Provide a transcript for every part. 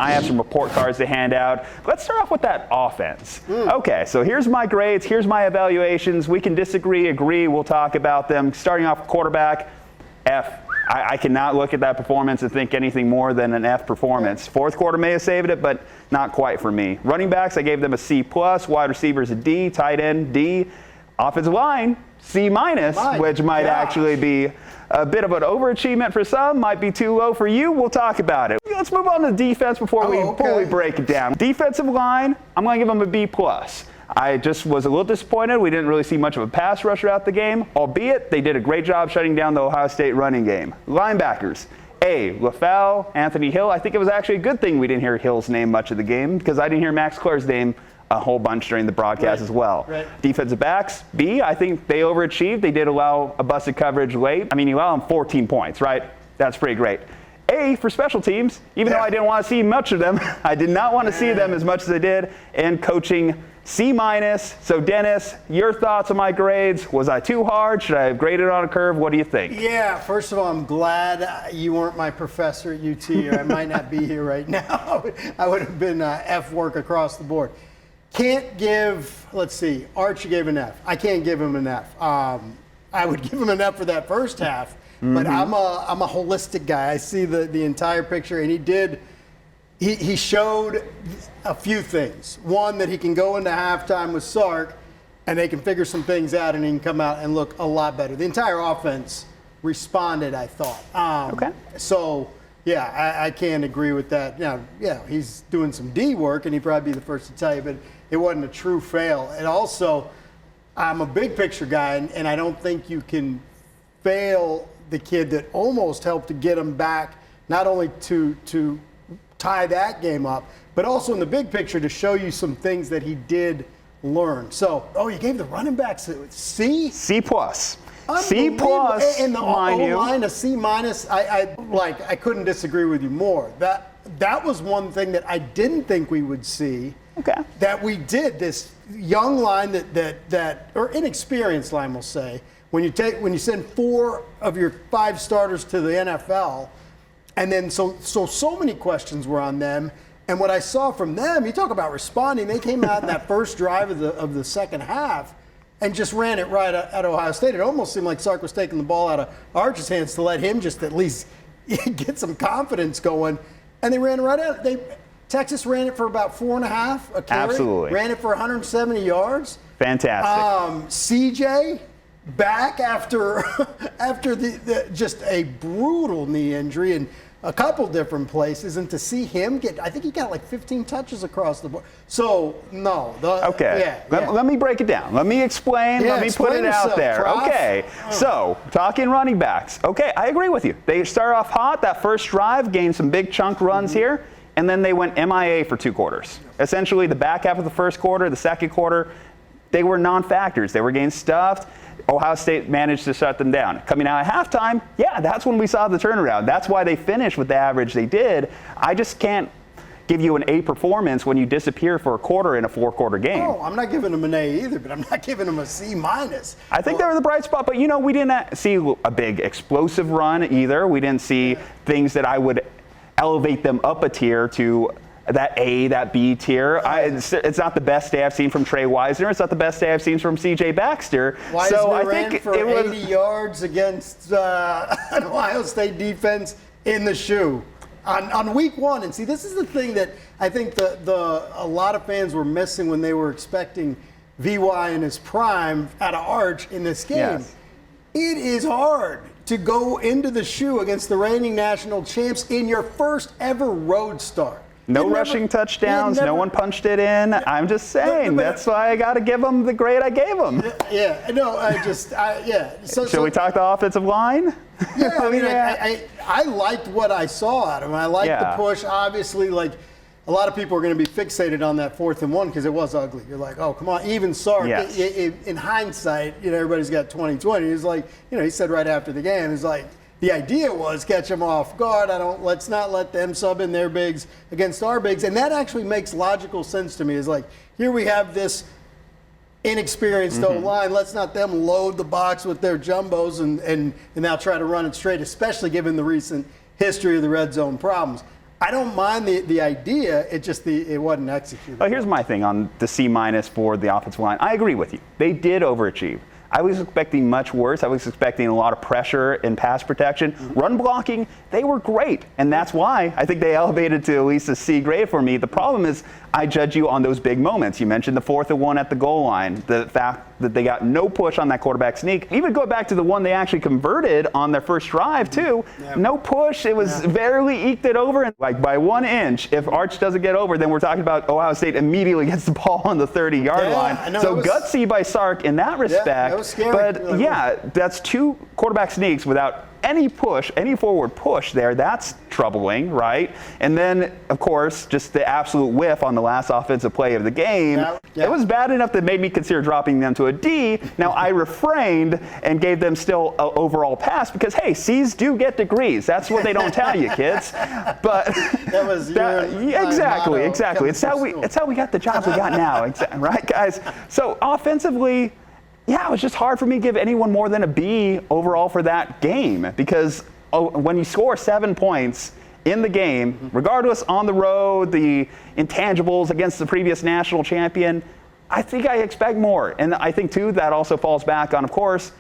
I have some report cards to hand out. Let's start off with that offense. Okay, so here's my grades. Here's my evaluations. We can disagree, agree. We'll talk about them. Starting off quarterback, F. I cannot look at that performance and think anything more than an F performance. Fourth quarter may have saved it, but not quite for me. Running backs, I gave them a C+. Wide receivers, a D. Tight end, D. Offensive line, C-, which might actually be a bit of an overachievement for some, might be too low for you. We'll talk about it. Let's move on to defense before we break it down. Defensive line, I'm going to give them a B+. I just was a little disappointed. We didn't really see much of a pass rush throughout the game, albeit they did a great job shutting down the Ohio State running game. Linebackers, A, LaFell, Anthony Hill. I think it was actually a good thing we didn't hear Hill's name much of the game because I didn't hear Max Clare's name a whole bunch during the broadcast as well. Defensive backs, B, I think they overachieved. They did allow a busted coverage late. I mean, you allow them 14 points, right? That's pretty great. A, for special teams, even though I didn't want to see much of them, I did not want to see them as much as I did. And coaching, C-. So Dennis, your thoughts on my grades? Was I too hard? Should I have graded on a curve? What do you think? Yeah, first of all, I'm glad you weren't my professor at UT, or I might not be here right now. I would have been F work across the board. Can't give, let's see, Archie gave an F. I can't give him an F. I would give him an F for that first half, but I'm a holistic guy. I see the entire picture, and he showed a few things. One, that he can go into halftime with Sark, and they can figure some things out, and he can come out and look a lot better. The entire offense responded, I thought. So, yeah, I can't agree with that. Now, yeah, he's doing some D work, and he'd probably be the first to tell you, but it wasn't a true fail. And also, I'm a big picture guy, and I don't think you can fail the kid that almost helped to get him back, not only to tie that game up, but also in the big picture to show you some things that he did learn. So, you gave the running backs a C? C+. C+, and the O-line, a C-. I couldn't disagree with you more. That was one thing that I didn't think we would see. That we did. This young line or inexperienced line, we'll say, when you send 4 of your 5 starters to the NFL, and then so many questions were on them. And what I saw from them, you talk about responding. They came out in that first drive of the second half and just ran it right at Ohio State. It almost seemed like Sark was taking the ball out of Arch's hands to let him just at least get some confidence going. And they ran it right out. Texas ran it for about 4.5 a carry. Absolutely. Ran it for 170 yards. Fantastic. CJ back after just a brutal knee injury and a couple different places, and to see him I think he got like 15 touches across the board. So, no. Let me break it down. Let me explain. Let me put it out there. Prof. So, talking running backs. I agree with you. They started off hot. That first drive gained some big chunk runs here, and then they went MIA for 2 quarters. Essentially, the back half of the first quarter, the second quarter, they were non-factors. They were getting stuffed. Ohio State managed to shut them down. Coming out at halftime, that's when we saw the turnaround. That's why they finished with the average they did. I just can't give you an A performance when you disappear for a quarter in a 4-quarter game. Oh, I'm not giving them an A either, but I'm not giving them a C-. I think they were the bright spot, but we didn't see a big explosive run either. We didn't see things that I would elevate them up a tier to that A, that B tier. It's not the best day I've seen from Trey Wisner. It's not the best day I've seen from C.J. Baxter. Wisner ran for 80 yards against an Ohio State defense in the shoe on week 1. And see, this is the thing that I think a lot of fans were missing when they were expecting VY in his prime out of Arch in this game. It is hard to go into the shoe against the reigning national champs in your first ever road start. No rushing touchdowns. No one punched it in. I'm just saying. That's why I got to give them the grade I gave them. Should we talk the offensive line? I liked what I saw out of him. I liked the push. Obviously, like a lot of people are going to be fixated on that 4th and 1 because it was ugly. You're like, oh, come on. Even Sark, in hindsight, everybody's got 20/20. He's like, he said right after the game, he's like, the idea was catch them off guard. Let's not let them sub in their bigs against our bigs. And that actually makes logical sense to me. It's like, here we have this inexperienced O-line. Let's not them load the box with their jumbos and now try to run it straight, especially given the recent history of the red zone problems. I don't mind the idea. It wasn't executed. Well, here's my thing on the C- for the offensive line. I agree with you. They did overachieve. I was expecting much worse. I was expecting a lot of pressure in pass protection. Run blocking, they were great. And that's why I think they elevated to at least a C grade for me. The problem is I judge you on those big moments. You mentioned the 4th and 1 at the goal line, the fact that they got no push on that quarterback sneak. Even go back to the one they actually converted on their first drive, too. Yeah. No push. It was barely eked it over. And like by 1 inch, if Arch doesn't get over, then we're talking about Ohio State immediately gets the ball on the 30-yard line. No, so gutsy by Sark in that respect. That was scary. But that's 2 quarterback sneaks without any push, any forward push there. That's troubling, right? And then, of course, just the absolute whiff on the last offensive play of the game. It was bad enough that made me consider dropping them to a D. Now, I refrained and gave them still an overall pass because, hey, C's do get degrees. That's what they don't tell you, kids. But that was exactly. It's how we got the jobs we got now, right, guys? So offensively, yeah, it was just hard for me to give anyone more than a B overall for that game because when you score 7 points in the game, regardless on the road, the intangibles against the previous national champion, I think I expect more. And I think, too, that also falls back on, of course,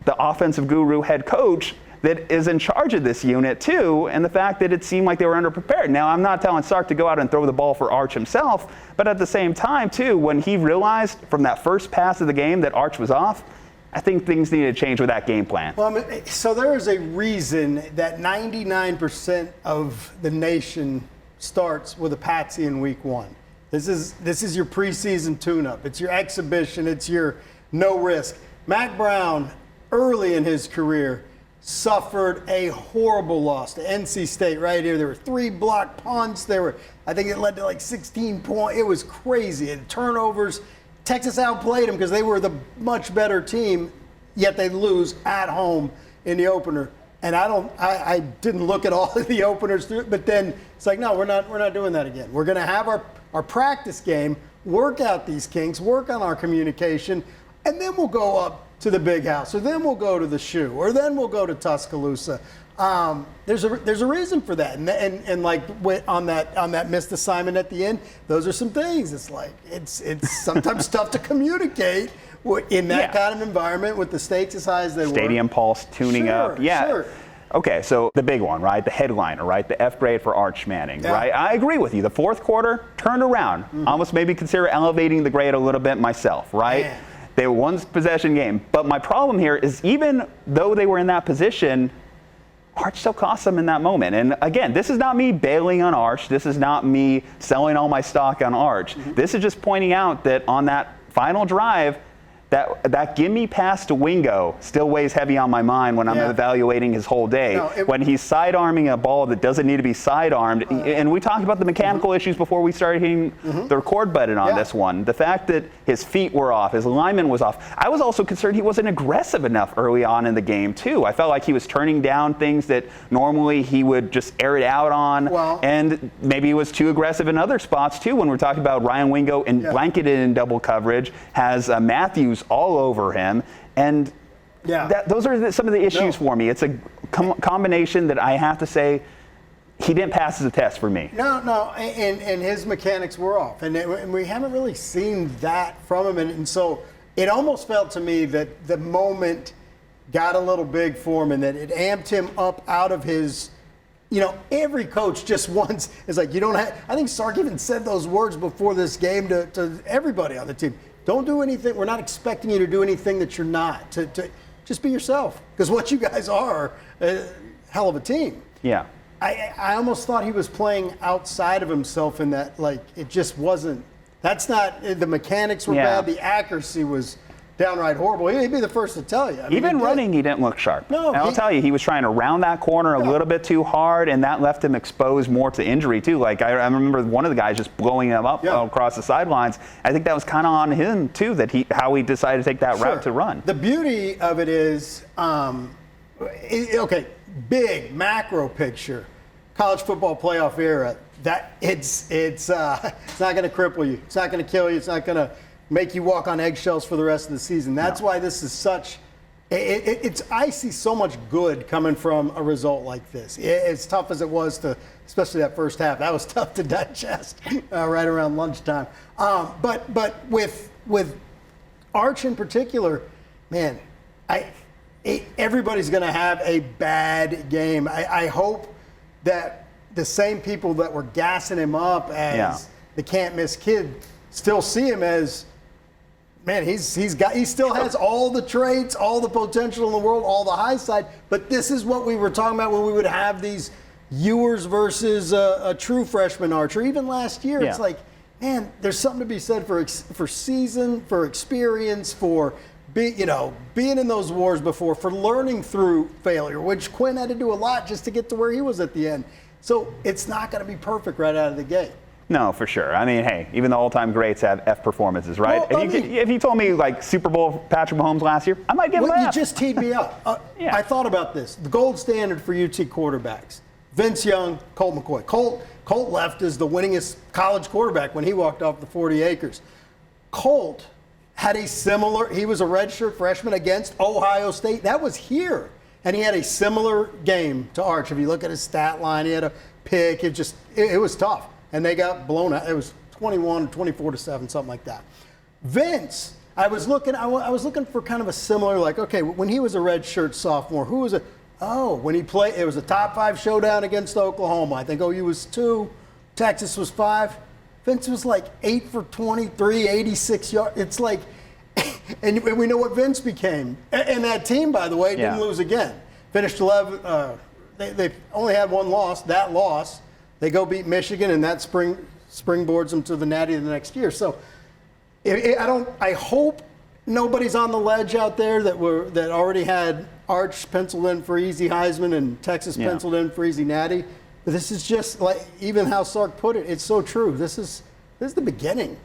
the offensive guru head coach that is in charge of this unit, too, and the fact that it seemed like they were underprepared. Now, I'm not telling Sark to go out and throw the ball for Arch himself, but at the same time, too, when he realized from that first pass of the game that Arch was off, I think things needed to change with that game plan. Well, I mean, so there is a reason that 99% of the nation starts with a patsy in week 1. This is your preseason tune-up. It's your exhibition. It's your no risk. Mac Brown, early in his career, suffered a horrible loss to NC State right here. There were 3 blocked punts. I think it led to like 16 points. It was crazy. And turnovers. Texas outplayed them because they were the much better team, yet they lose at home in the opener. And I didn't look at all of the openers through it, but then it's like, no, we're not doing that again. We're going to have our practice game, work out these kinks, work on our communication, and then we'll go up to the big house, or then we'll go to the shoe, or then we'll go to Tuscaloosa. There's a reason for that, and like on that missed assignment at the end, those are some things. It's like it's sometimes tough to communicate in that kind of environment with the stakes as high as they were. Stadium pulse tuning up, Sure. Okay, so the big one, right? The headliner, right? The F grade for Arch Manning, right? I agree with you. The 4th quarter turned around. Almost maybe consider elevating the grade a little bit myself, right? Man. They were one possession game. But my problem here is even though they were in that position, Arch still cost them in that moment. And again, this is not me bailing on Arch. This is not me selling all my stock on Arch. This is just pointing out that on that final drive, that gimme pass to Wingo still weighs heavy on my mind when I'm evaluating his whole day. When he's sidearming a ball that doesn't need to be sidearmed, and we talked about the mechanical issues before we started hitting the record button on this one. The fact that his feet were off, his alignment was off. I was also concerned he wasn't aggressive enough early on in the game, too. I felt like he was turning down things that normally he would just air it out on, and maybe he was too aggressive in other spots, too, when we're talking about Ryan Wingo and blanketed in double coverage, has Matthews all over him, and those are some of the issues for me. It's a combination that I have to say he didn't pass the test for me. No, and his mechanics were off, and we haven't really seen that from him, and so it almost felt to me that the moment got a little big for him, and that it amped him up out of his. Every coach just wants, it's like, you don't have, I think Sark even said those words before this game to everybody on the team. Don't do anything. We're not expecting you to do anything that you're not. To just be yourself, because what you guys are, a hell of a team. Yeah. I almost thought he was playing outside of himself in that, like, it just wasn't. That's not, the mechanics were bad. The accuracy was downright horrible. He'd be the first to tell you. I mean, even running, he didn't look sharp. No, I'll tell you, he was trying to round that corner a little bit too hard, and that left him exposed more to injury, too. Like, I remember one of the guys just blowing him up across the sidelines. I think that was kind of on him, too, how he decided to take that route to run. The beauty of it is, big macro picture, college football playoff era, that it's not going to cripple you. It's not going to kill you. It's not going to make you walk on eggshells for the rest of the season. That's why this is such I see so much good coming from a result like this. As tough as it was to, especially that first half, that was tough to digest right around lunchtime. But with Arch in particular, man, everybody's going to have a bad game. I hope that the same people that were gassing him up as the can't miss kid still see him as, man, he still has all the traits, all the potential in the world, all the high side. But this is what we were talking about when we would have these Ewers versus a true freshman Archer. Even last year, it's like, man, there's something to be said for season, for experience, for being in those wars before, for learning through failure, which Quinn had to do a lot just to get to where he was at the end. So it's not going to be perfect right out of the gate. No, for sure. I mean, hey, even the all-time greats have F performances, right? Well, if you told me like Super Bowl Patrick Mahomes last year, I might give him an F. You just teed me up. I thought about this. The gold standard for UT quarterbacks: Vince Young, Colt McCoy. Colt left as the winningest college quarterback when he walked off the 40 acres. Colt had he was a redshirt freshman against Ohio State. That was here. And he had a similar game to Arch. If you look at his stat line, he had a pick. It was tough. And they got blown out. It was 24-7, something like that. Vince, I was looking for kind of a similar, like, okay, when he was a redshirt sophomore, who was it? Oh, when he played, it was a top 5 showdown against Oklahoma. I think OU was 2, Texas was 5. Vince was like 8 for 23, 86 yards. It's like, and we know what Vince became. And that team, by the way, didn't lose again. Finished 11. They only had one loss. That loss, they go beat Michigan, and that springboards them to the Natty the next year. So, I hope nobody's on the ledge out there that already had Arch penciled in for easy Heisman and Texas penciled in for easy Natty. But this is just like, even how Sark put it, it's so true. This is the beginning,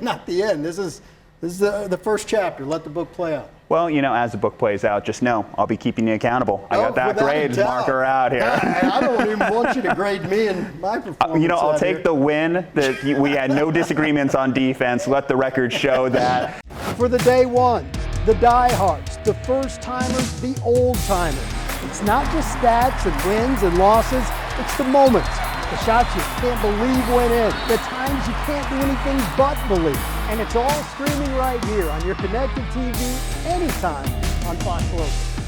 not the end. This is the first chapter. Let the book play out. Well, as the book plays out, just know I'll be keeping you accountable. I got that grade marker out here. I don't even want you to grade me and my performance. I'll take the win that we had no disagreements on defense. Let the record show that. For the day ones, the diehards, the first timers, the old timers. It's not just stats and wins and losses. It's the moments, the shots you can't believe went in, the times you can't do anything but believe. And it's all streaming right here on your connected TV anytime on Fox Local.